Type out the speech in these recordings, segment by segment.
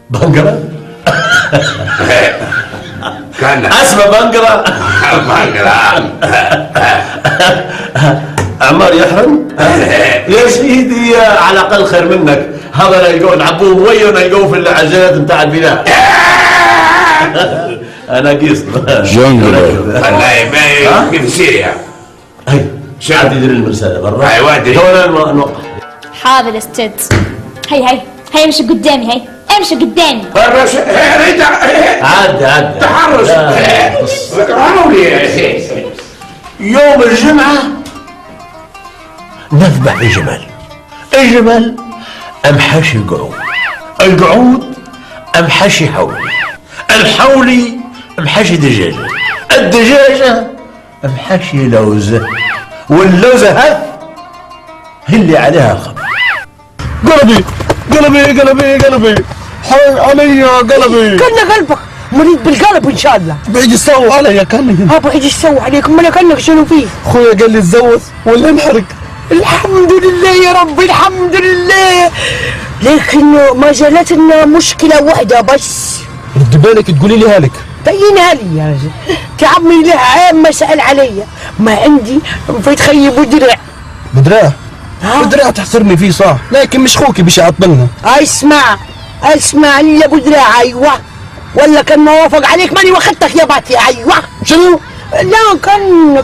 بنقرة؟ كان اسمه بنقرة. بنقرة. عمار يحرم؟ يا سيدي على الاقل خير منك، هذا يلقون عبوه مويه ويلقوه في العجلات نتاع البناء. انا قيس جنقل والله يبين كيف سيريا. هي عاد يدري المرسله برا. ايوه ادري. نوقف. حاضر استاذ. هي امشي قدامي، هي امشي قدامي. ريتا عاد تحرش. يوم الجمعة نذبح الجمل. الجمل امحشي القعود امحشي حولي، الحولي امحشي دجاجة، الدجاجة امحشي لوزة، واللوزة هي اللي عليها الخبر. قلبي حي علي قلبي. كان قلبك مريض بالقلب ان شاء الله. بيجي يسوي علي كان. بيجي يسوي عليك، امال كانك شنو فيه؟ اخويا قال لي اتزوج ولا انحرق. الحمد لله يا ربي، الحمد لله. لكن ما زالتنا مشكلة واحدة بس. رد بالك تقولي لي هالك. بينها لي يا رجل. تعمي له عام ما سأل علي، ما عندي في تخيب ودرع. بدراع تحصرني فيه صح، لكن مش خوكي بيش يعطلنا. اسمع لي يا ابو دراع. ايوه ولا كان ما وافق عليك ماني واخدتك يا باتي. ايوه شنو؟ لا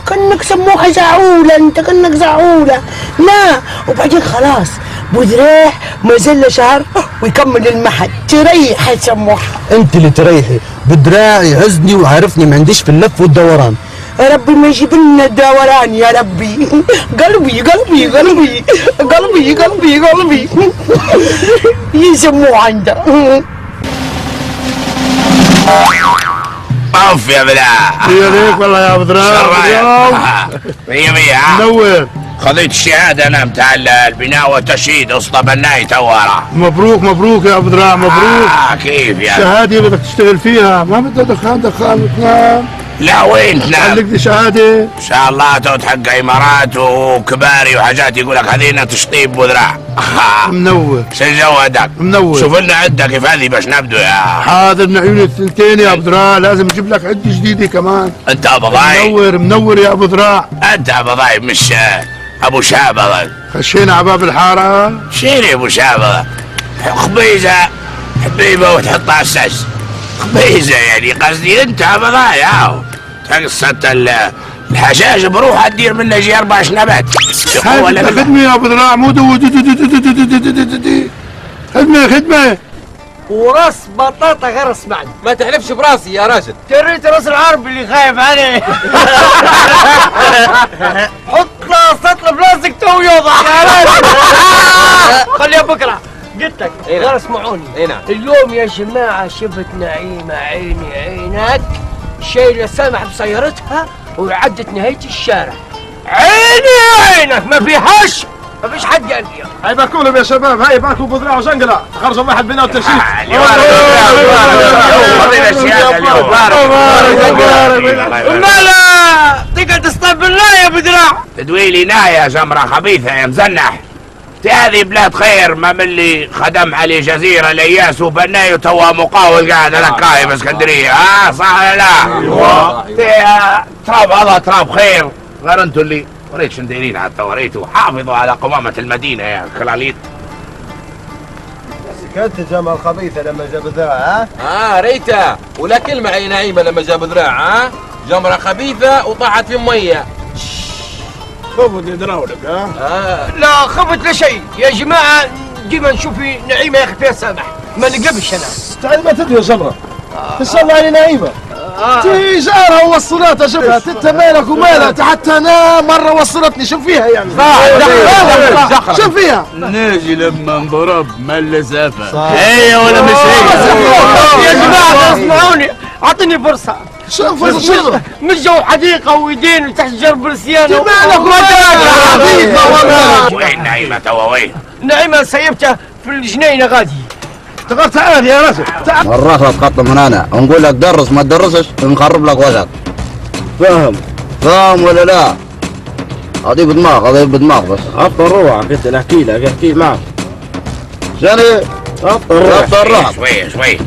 كانك سموحه زعوله، انت كانك زعوله. لا وبعدين خلاص بودراح ما زال شهر ويكمل المحل، تريح يا سموحه. انت اللي تريحي، بدراع يعزني وعارفني ما عنديش في اللف والدوران. يا ربي ما يجيب لنا الدوران يا ربي. قلبي يسموه عنده. اوف يا بلا. يا ليك والله يا بدراع. مية مية. منور. خذيت الشهادة انا بتاع البناء والتشييد اسطى بناي توارة. مبروك يا بدراع مبروك. كيف يعني؟ شهادة بدك تشتغل فيها، ما بدها دخان وتنام. لا وين تنام؟ عندك دي شهادة؟ ان شاء الله توت حق امارات وكباري وحاجات، يقول لك هذينا تشطيب بذراع. منور. شو جودك؟ منور. شوف لنا عدة كيف هذه باش نبدو يا. حاضر من عيوني الثنتين يا ابو ذراع، لازم اجيب لك عدة جديدة كمان. انت ابو ضايب. منور يا ابو ذراع. انت ابو ضايب مش ابو شابه. خشينا على باب الحارة. شيلي ابو شابه. خبيزة حبيبة وتحطها على السس. خبيزة يعني قصدي انت ابو ضايب. قصة الحشاش بروح ادير منه شي 4 شنبات. خدمة يا ابو ذراع مو خدمة. وراس بطاطا غير اسمعني. ما تحلفش براسي يا راجل. جريت راس العرب اللي خايف عليه. حط سطل بلاستيك تو يوضع يا راجل. خليها بكره. قلت لك غير اسمعوني. اليوم يا جماعه شفت نعيمه عيني عينك شايله سامح بسيارتها وعدت نهايه الشارع. عيني عينك ما فيهاش، ما فيش حد قال لي. هاي باكلهم يا شباب، هاي باكلوا بذراع وجنقلة، تخرجوا واحد بناء وترشيد. مالا تقعد تصطاد بالله يا بدراع. تدويلي نايا جمرة خبيثة يا مزنح. هذه بلاد خير، ما من اللي خدم علي جزيرة لياس وبناي وتوا مقاول قاعد انا كاي باسكندرية. صح ولا لا؟ ايوه. تراب الله تراب خير، غير انتوا اللي وريت شن دايرين حتى وريتوا. حافظوا على قمامة المدينة يا كلاليط. سكت جمع الخبيثة لما جاب ذراع. ريتها ولا كلمة عين نعيمة لما جاب ذراع. جمرة خبيثة وطاحت في المية. خبط يدراولك. لا خبط لا شيء يا جماعة. ديما نشوف نعيمة يا اخي فيها سامح، ما نقبش انا. تعال ما تدري يا جمرة. ان شاء الله علي نعيمة. تي جارها ووصلتها، شوفها انت مالك ومالها، حتى انا مرة وصلتني. شوف فيها يعني. شوف فيها. ناجي لما انضرب مل سافة. هي ولا مش هي؟ يا جماعة اسمعوني، اعطيني فرصة. شوف فرصة. مش جو حديقة ويدين وتحت جرب رسيانة. مالك ومالك. وين نعيمة توا وين؟ نعيمة سيبتها في الجنينة غادي. تعال يا رجل تعال. مرات تخطط من هنا ونقول لك درس ما تدرسش نخرب لك وجهك. فاهم ولا لا؟ اضيف دماغ بس. عفوا روحك انت، احكي معك. شنو؟ ربط الرهب. شوي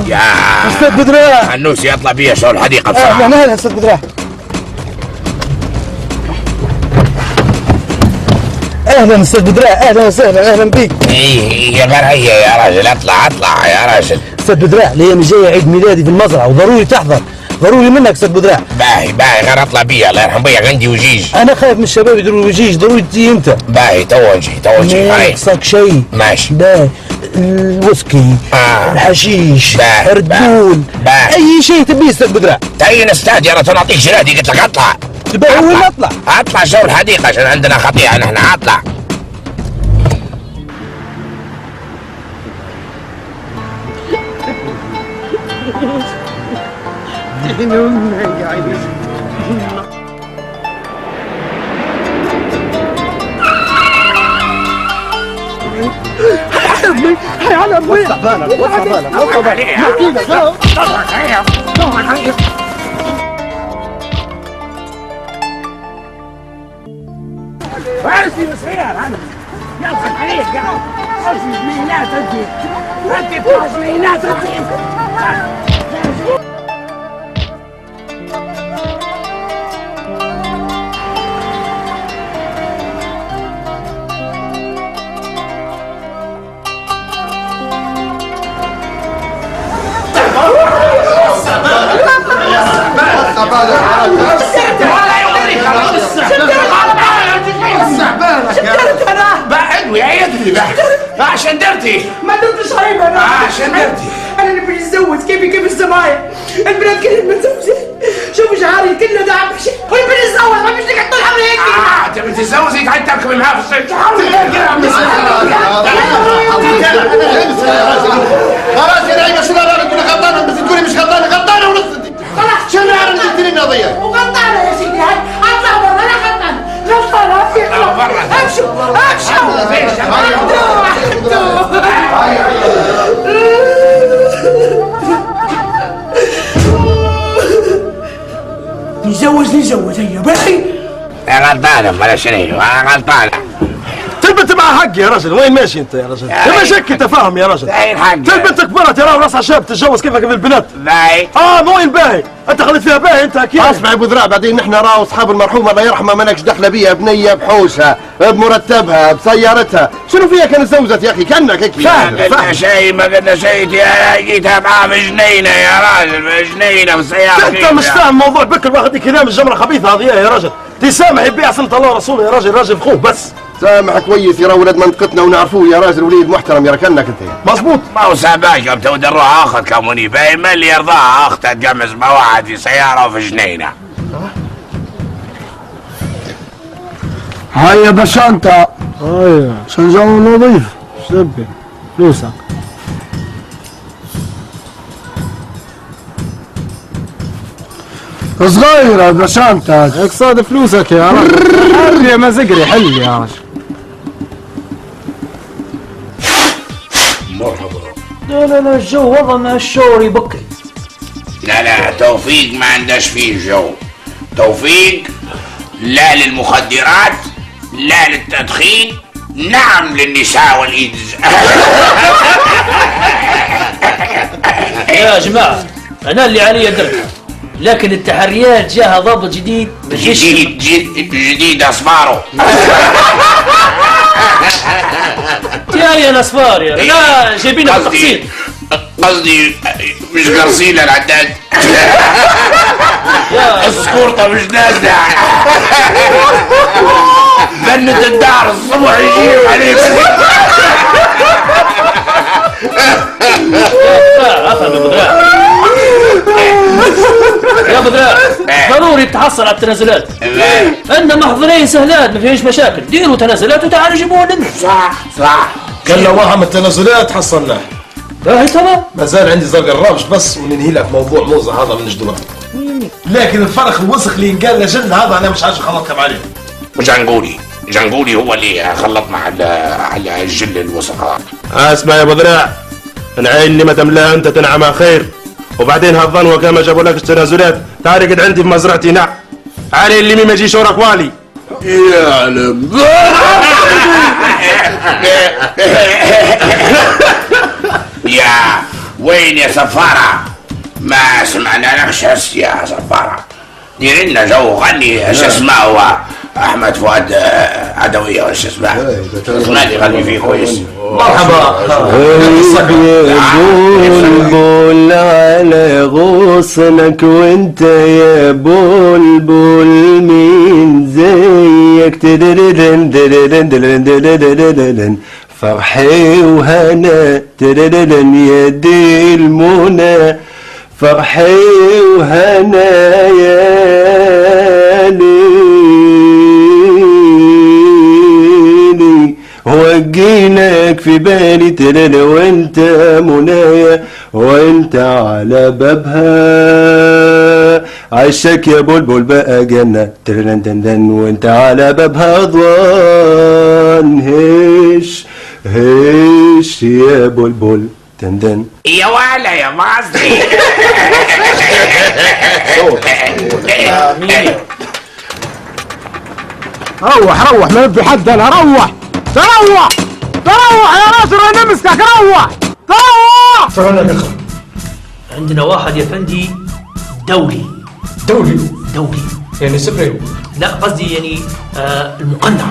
يا استاذ بدراع. النوسي يطلع بيها شغل الحديقه بصراحه. اهلا استاذ بدراع. اهلا استاذ بدراع، اهلا وسهلا، اهلا بيك. هي غير هي يا راجل، اطلع يا راجل. استاذ بدراع الايام الجايه عيد ميلادي في المزرعه وضروري تحضر، ضروري منك استاذ بدراع. باهي غير اطلع بيها الله يرحم بيك، عندي وجيج. انا خايف من الشباب يديروا وجيج، ضروري تجي انت. باهي تو نجي هاي. ناقصك شيء؟ ماشي. باهي الوسكي، الحشيش، الردول، اي شيء تبيه استاذ بدراع. تعين استاذ يا رجل، نعطيك جلادي قلت لك اطلع. باهي وين اطلع شو الحديقه عشان عندنا خطيئه نحن. اطلع. هاي على ابوي. وسع بالك. فارسي بصير انا يلقى عليك قاعد ارسل زميلات انت زميلات بعد ويا يدري بعد عشان درتي ما درتش عيب انا عشان درتي. انا نبي نتزوج كيف الزمايل. البنات كلها متزوجة، شوف شعري كله دعم ونبي نتزوج، ما فيش نقعد طول عمري هيك. تبي تتزوجي تعال تركبي معاه في الصيف. خلاص يا نعيمه، شو انا تقولي غلطانه بس تقولي مش غلطانه ونص. خلاص شو انا عارف تديني القضيه؟ وغلطانة يا سيدي. هاي اطلع برا، انا غلطانة امشوا. نتزوج هيا باهي. غلطانه بلاش غلطانه. تلبت مع حق يا رجل، وين ماشي انت يا رجل؟ مش هيك انت فاهم يا رجل؟ تلبت كبرت يا راسها شاب تتجوز كيفك في البنات. باهي مو وين باهي؟ انت خليت فيها باهي انت اكيد. اسمع يا ابو ذراع، بعدين نحن راهو اصحاب المرحومه الله يرحمها مالكش دخله بيها، بنيه بحوشها بمرتبها بسيارتها، شنو فيها كانت زوجت يا اخي كانك هيك. ما قلنا شيء جيتها معاه بجنينه يا راجل، بجنينه بسياره. انت مش فاهم موضوع بكر واخذ كلام الجمره خبيثه هذه يا رجل. تسامح يبيع سنه الله ورسوله يا راجل فخوه بس. سامح كويس يا ولد منطقتنا ونعرفوه يا راجل، وليد محترم يا ركنك انت. مظبوط. ما هو ساباك قام تود نروح اخذ كموني باين ما اللي يرضاها اختها تقمز مع واحد في سياره وفي جنينه. هيا بشانتا. هيا عشان جو نظيف. شبي فلوسك. صغيرة بشانتا. هيك صاد فلوسك يا رجل. حل يا مزقري حل يا رجل. مرحبا. لا الجو وضع مع الشوري بكري. لا توفيق ما عندش فيه جو. توفيق لا للمخدرات لا للتدخين، نعم للنساء والايدز. يا جماعة أنا اللي علي درت، لكن التحريات جاها ضابط جديد جديد أصفاره. يا الأصفار يا لا جايبينها بالتقسيط. قصدي مش قرصين العداد. السكورطة مش نازلة. بنت الدار الصبح يجيب عليك. يا بدراع ضروري تحصل على التنازلات. عندنا محضرين سهلات ما فيهاش مشاكل، ديروا تنازلات وتعالوا جيبوها لنا. صح كان لو واحد من التنازلات حصلناه. باهي تمام. ما زال عندي زرق الرابش بس وننهي لك موضوع موزة هذا من جدوان. لكن الفرخ الوسخ اللي ينقال لجن هذا انا مش عايز اخلطكم عليه. جنقولي هو اللي خلطنا على الجل الوسخ هذا. اسمع يا ابو ذراع، نعيني مدام لا انت تنعم خير، وبعدين هالظنوه كما جابوا لك التنازلات تعال قد عندي في مزرعتي نع علي اللي ما يجيش وراك والي. يعلم يا وين يا سفارة؟ ما سمعنا لكش حس يا سفارة. دير لنا جو غني شو اسمه هو احمد فؤاد عدوية ولا شو اسمه؟ غني غني فيه كويس. مرحبا. بول على غصنك وانت يا بلبل مين زيك تدردن دردن دردن فرحي وهنا تدردن يا دي المنى فرحي وهنا يا ليلي وجيناك في بالي تلالا وانت منايا وانت على بابها عشاك يا بلبل بقى جنة تلان دندن وانت على بابها ضوان هش هش يا بلبل دندن يا ولا يا مصري. روح ما يبي حد. انا روح تروح يا ناصر انا نمسكك. روح عندنا واحد يا فندي دولي يعني سفري. لا قصدي يعني المقنع.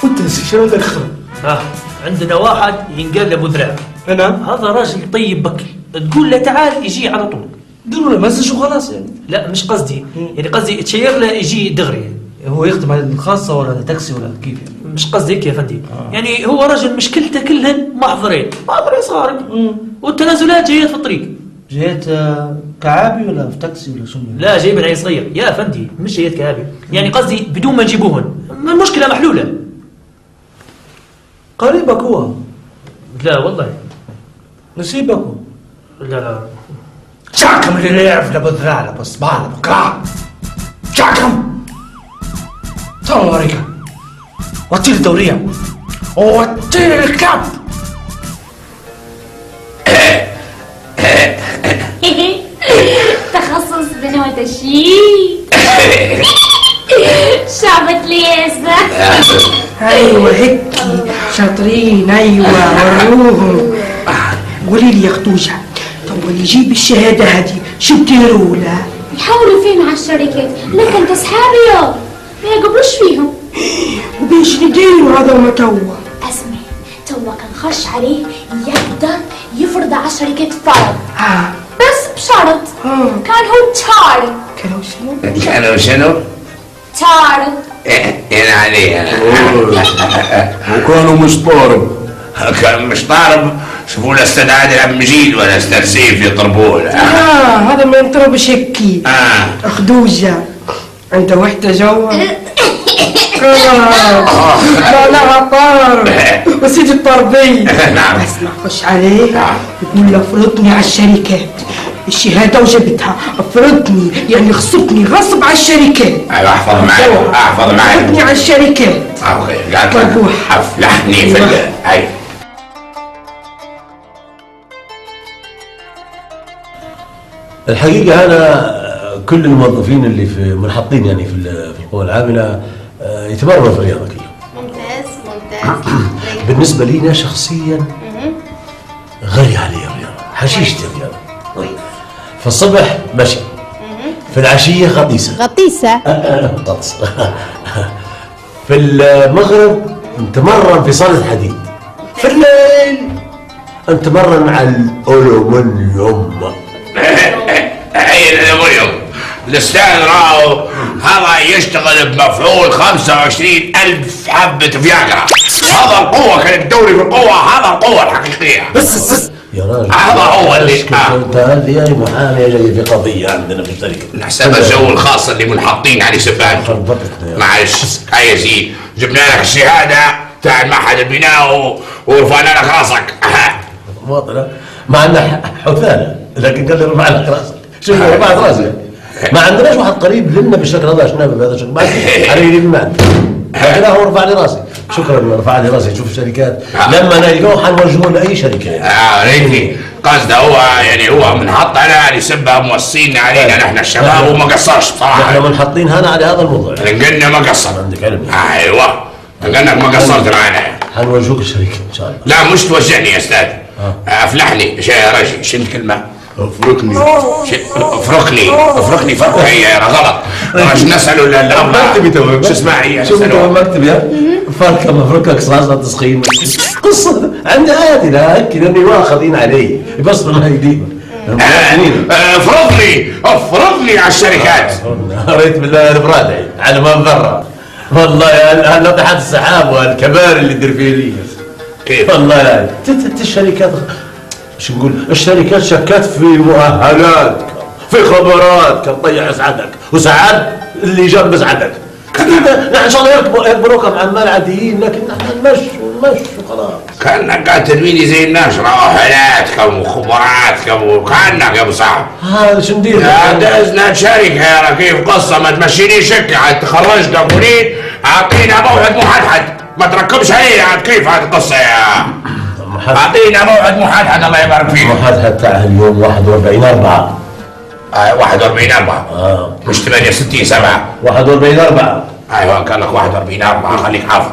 وانت شنو دخل؟ عندنا واحد ينقال ابو ذراع. انا هذا راجل طيب بكل، تقول له تعال يجي على طول. ديروا له مسج وخلاص يعني. لا مش قصدي، يعني قصدي تشير له يجي دغري. هو يخدم على الخاصة ولا تاكسي ولا كيف يعني؟ مش قصدي هيك يا فندي. يعني هو رجل مشكلته كلهن محضرين صغار والتنازلات جايات في الطريق. جيت كعابي ولا في تاكسي ولا شنو؟ لا جايبن عيل صغير يا فندي، مش جايات كعابي. يعني قصدي بدون ما نجيبوهن المشكلة محلولة. قريبك هو؟ لا والله. نسيبك هو؟ لا شاكم اللي يعرف لابو ذراع لابو صباع لابو كراع. شاكم تعالوا اوريك. وطير الدورية وطير الكاب. تخصص بنوة الشيك. شعبة ليزة. ايوه هيك شاطرين. ايوه وروهم. قولي لي يا خدوجة، طب واللي يجيب الشهادة هذه شو بتديروا له؟ يحاولوا فيه مع الشركات، لكن تصحابي ما يقبلوش فيهم. وبيش نديروا هذا ما توا؟ اسمع، توا كان خش عليه يقدر يفرض على الشركات فرض. بس بشرط. كان هو تارد. كانوا شنو؟ تارد. يعني عليه. وكانوا مش طارب. كان مش طارب. شوفوا له استاذ عادل عبد المجيد ولا استاذ سيف يطربوا له. هذا ما ينطربش هيك. خدوجة انت وحدة جوا. لا طارب وسيدي الطربية. اسمع خش عليه تقول له افرضني على الشركات. الشهادة وجبتها افرضني يعني خصبني غصب على الشركات. ايوه احفظ معي افرضني على الشركات. قالت لك افلحني في ايوه. الحقيقة أنا كل الموظفين اللي في منحطين يعني في القوى العاملة يتمرنوا في الرياضة كلهم. ممتاز. بالنسبة لي أنا شخصيا غالية علي الرياضة، حشيشتي الرياضة. في الصبح مشي، في العشية غطيسة. غطس. في المغرب نتمرن في صالة حديد. في الليل نتمرن على الألومنيوم. هي الألومنيوم. الأستاذ راهو هذا يشتغل بمفعول 25,000 حبة فياجرا. هذا القوة كانت الدوري في القوة، هذا القوة الحقيقية. بس يا راجل هذا هو اللي انت هذه هي محامية جاي في قضية عندنا في الشركة. نحسب الجو الخاص اللي منحطين عليه سفان. معلش هيا زين، جبنا لك الشهادة تاع معهد البناء ورفعنا لك راسك. مواطنة ما عندنا حثالة، لكن قال لي رفع لك راسك. شوف رفعت راسي. ما عندناش واحد قريب لنا بالشكل هذا شنابه بهذا الشكل، ما علي المعنى. لكن هو رفع لي راسي. شكرا رفع لي راسي. شوف الشركات لما نلقوه حنوجهوه لاي شركه يعني. ريتني قصده هو يعني هو منحط على يسبها موصين علينا نحن الشباب وما قصرش بصراحه. احنا منحطين هنا على هذا الموضوع. قلنا ما قصر. عندك علم. ايوه قلنا ما قصرت معنا. حنوجهوك الشركه ان شاء الله. لا مش توجهني يا استاذ. افلحني يا رجل. شنو الكلمه؟ افركني. افركني فرقه هي غلط. راش نسالوا الاب شو اسمها هي؟ شوف انت مكتب يا فرقه مفركك صاصه تسخين قصه عندي عادي لا هيك لاني واخذين علي بس ما يديم. افرضني على الشركات. ريت بالله البرادعي على ما برا والله ناطحات السحاب والكباري اللي تدير فيه لي كيف؟ والله يعني الشركات شو نقول الشركات شكات في مؤهلات في خبرات كان طيح اسعدك وسعد اللي جنب اسعدك. نحن ان شاء الله يكبروكم عمال عاديين لكن نحن نمشي وخلاص. كانك قاعد تدويني زي الناس مؤهلاتكم وخبراتكم وكانك يا ابو صاحب. هذا شو ندير؟ هذا ازناد شركه يا كيف قصه ما تمشينيش هيك عاد تخرجنا قولين اعطينا موعد محدد ما تركبش علي عاد كيف هذه القصه يا اعطينا موعد محدد الله يبارك فيك. محدد تاع اليوم 41/4. 41/4 مش 68/7. 41/4 ايوه كان لك 41/4 خليك حافظ.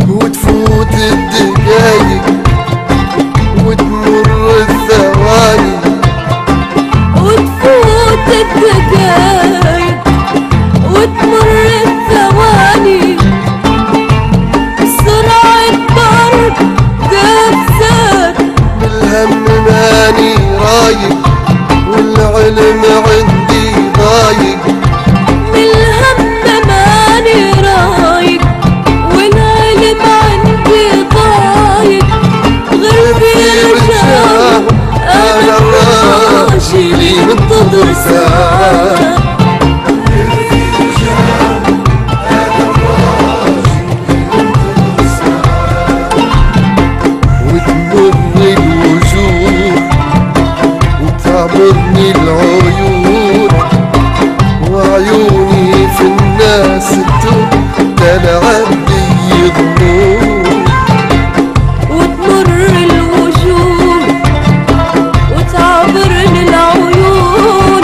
وتفوت الدقايق وتمر الثواني سرعة برد دبسات بالهم ماني رايق والعلم عندي ضايق منتظر ساعة وتمر الوجوه وتعبرني العيون وعيوني في الناس تلعب بي ظنون وتمر الوجوه وتعبرني العيون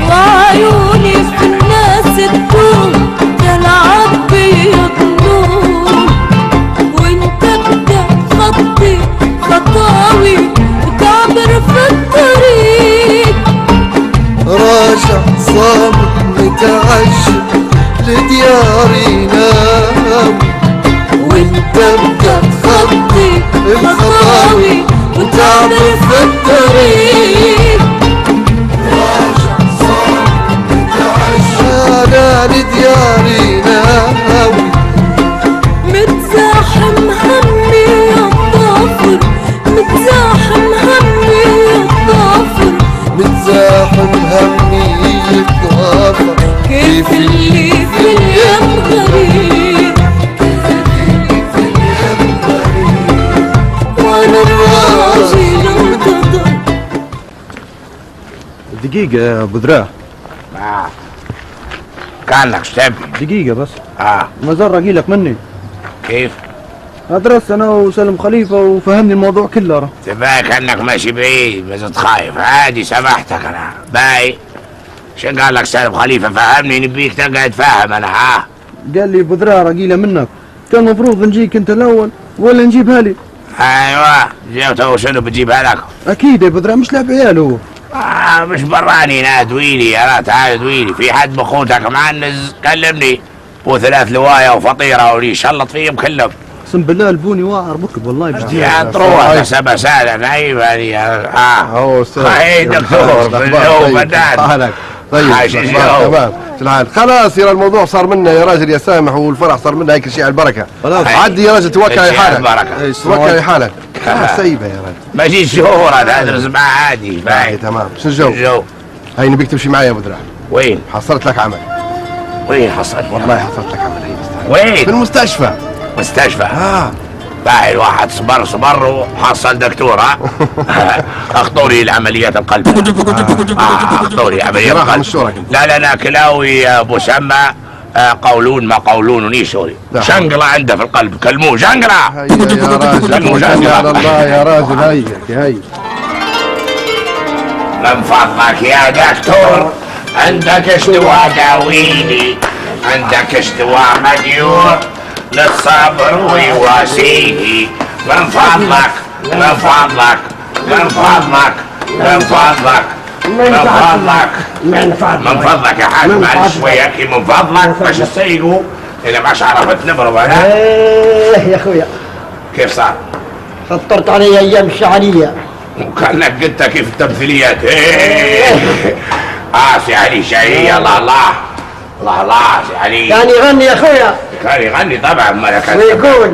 وعيوني في الناس تدوم تلعب بي ظنون وانت ابدا خطي خطاوي وتعبر في الطريق راجع صامت متعجب لدياري نام وانت ابدا تخطي الخطاوي وتعبر في الطريق راجع صامت متعجب انا لدياري ناوي متزاحم همي يا الضافر متزاحم همي يا الضافر متزاحم همي يتغافر كيف اللي في اليم غريب وانا الراجل انتظر. دقيقة يا ابو ذراع. كانك شتبي دقيقة بس. مازال راقيلك مني. كيف؟ ادرس انا وسلم خليفة وفهمني الموضوع كله راه. تبقى كانك ماشي بعيد بس خايف عادي سامحتك انا باي. شن قال لك سالم خليفة فهمني نبيك تقعد فاهم انا قال لي ابو ذراع راقيلة منك كان المفروض نجيك انت الاول ولا نجيبها لي. ايوه جبته وشنو بتجيبها لك؟ اكيد يا ابو ذراع مش لعب عيال هو. مش براني انا ادويلي انا تعال ادويلي في حد بخوتك معنز كلمني وثلاث لوايه وفطيره ولي شلط فيهم كلهم. اقسم بالله البوني واعر بكب والله يا تروح حسب سالة نايم هذه هو استاذ هاي دكتور بالنوم بدان طيب تمام الحال خلاص يا الموضوع صار منا يا راجل يا سامح والفرح صار منا هيك شيء على البركه خلاص عدي يا راجل توكل على حالك توكل على حالك سيبه يا راجل ماشي شهور هذا معاه عادي تمام شو الجو؟ هاي نبيك تمشي معي يا ابو دراع وين؟ حصلت لك عمل وين حصلت؟ والله حصلت لك عمل هي وين؟ في المستشفى مستشفى؟ باهي الواحد صبر وحصل دكتور ها؟ اخطوا لي العمليات القلب اخطوا لي عمليات القلب لا كلاوي ابو سما قولون ما قولون ونيشوري شنقلة عنده في القلب كلموه شنقلة يا راجل كلموه شنقلة على الله يا راجل هي من فضلك يا دكتور عندك اشتواء داويني عندك اشتواء مديور للصبر ويواسيه من فضلك من فضلك من فضلك من فضلك من فضلك من فضلك يا حاج معلش وياكي من فضلك باش تسيقوا اذا ماش عرفت نبرم انا ايه يا اخويا كيف صار؟ خطرت علي ايام الشعريه وكانك قلت كيف التمثيليات سي علي شهيه الله الله الله الله سي علي كان يغني يا اخويا كان يغني طبعا ملكة ويقول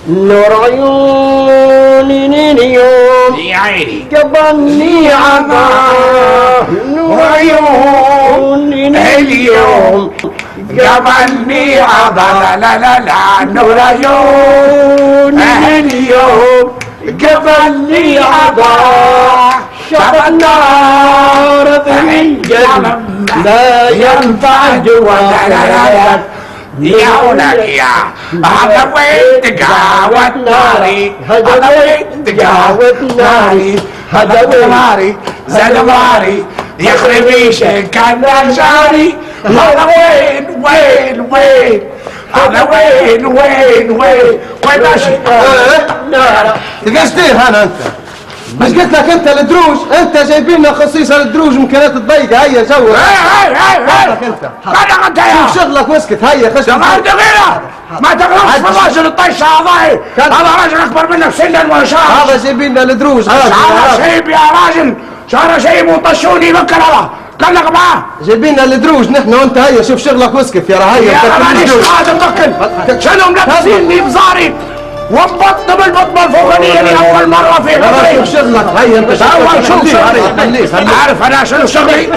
نور عيوني يوم يا عيني قبلني عطاه نور عيوني اليوم قبلني عطاه لا نور عيوني اليوم قبلني عطاه شط النار بالجنة لا ينفع جوال يقولك يا هذا وين تقاوت ناري هذا وين تقاوت ناري هذا وين ناري زاد ناري يخرب ايشك كان جاري هذا وين هذا وين ماشي تقاش دير انا انت مش قلت لك انت الدروج انت جايبين لنا خصيصه للدروج ممكنات الضيقه هيا جو انت شوف شغلك واسكت هيا خش غيره ما تغلطش في الراجل الطيش هذا راجل اكبر منك سنا وشعر هذا جايبين لنا الدروج شعر شيب يا راجل شعر شيب وطشوني بكر الله قال لك معاه جايبين لنا الدروج نحن وانت هيا شوف شغلك واسكت يا هيا يا مانيش قاعد مبكر شنو ملبسيني بزاري وانبطن بالبطن الفوقانية لأول مرة في عمري شغلك هيا انت شوف عارف انا شنو شغلي